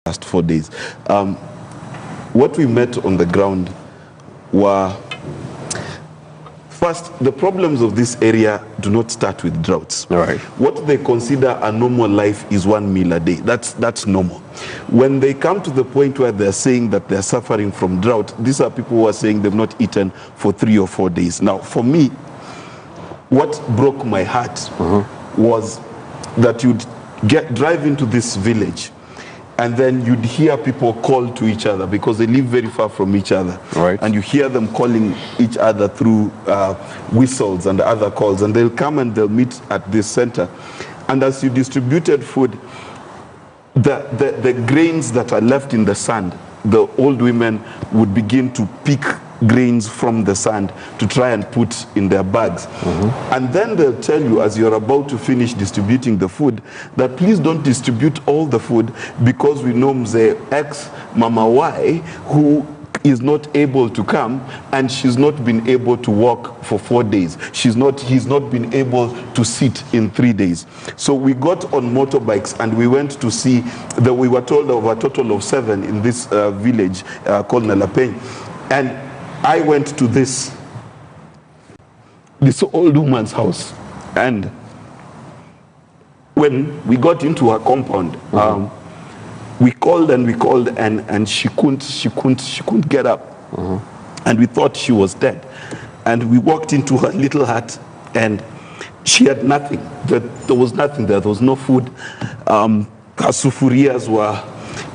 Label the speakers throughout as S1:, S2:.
S1: last 4 days. What we met on the ground were, first, the problems of this area do not start with droughts.
S2: All right.
S1: What they consider a normal life is 1 meal a day. That's normal. When they come to the point where they're saying that they're suffering from drought, these are people who are saying they've not eaten for 3 or 4 days. Now, for me, what broke my heart was that you'd drive into this village and then you'd hear people call to each other because they live very far from each other.
S2: Right.
S1: And you hear them calling each other through whistles and other calls, and they'll come and they'll meet at this center. And as you distributed food, the grains that are left in the sand, the old women would begin to pick grains from the sand to try and put in their bags. And then they'll tell you, as you're about to finish distributing the food, that please don't distribute all the food because we know Mzee X, Mama Y, who is not able to come, and she's not been able to walk for 4 days. He's not been able to sit in 3 days. So we got on motorbikes and we went to see that we were told of a total of 7 in this village called Nalapeng. And I went to this old woman's house, and when we got into her compound, we called and she couldn't get up, and we thought she was dead. And we walked into her little hut, and she had nothing. There was nothing there. There was no food. Her sufurias were.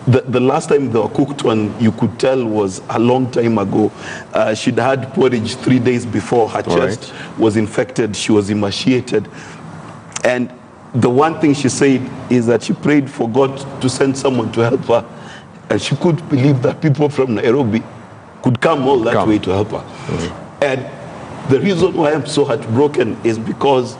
S1: The last time they were cooked one, you could tell, was a long time ago. She'd had porridge 3 days before. Her chest was infected. She was emaciated. And the one thing she said is that she prayed for God to send someone to help her. And she couldn't believe that people from Nairobi could come all that way to help her. And the reason why I'm so heartbroken is because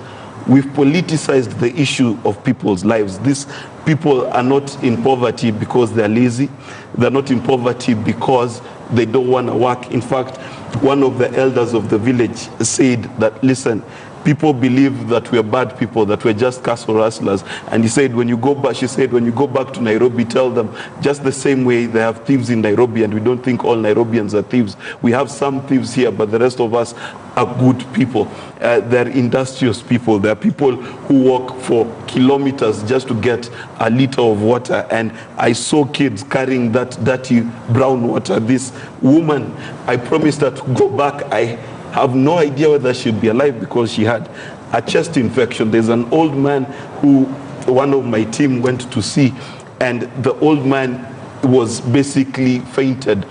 S1: we've politicized the issue of people's lives. These people are not in poverty because they're lazy. They're not in poverty because they don't want to work. In fact, one of the elders of the village said that, listen, people believe that we're bad people, that we're just castle rustlers. And he said, when you go back, she said, when you go back to Nairobi, tell them just the same way they have thieves in Nairobi, and we don't think all Nairobians are thieves. We have some thieves here, but the rest of us are good people. They're industrious people. They're people who walk for kilometers just to get a liter of water. And I saw kids carrying that dirty brown water. This woman, I promised her to go back. I have no idea whether she'll be alive because she had a chest infection. There's an old man who one of my team went to see, and the old man was basically fainted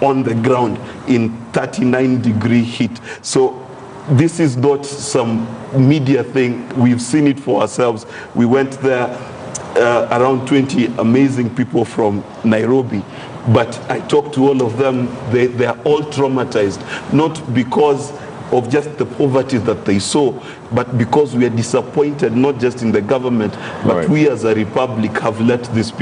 S1: on the ground in 39-degree heat. So this is not some media thing. We've seen it for ourselves. We went there, around 20 amazing people from Nairobi. But I talked to all of them. They are all traumatized, not because of just the poverty that they saw, but because we are disappointed, not just in the government, but we as a republic have let these people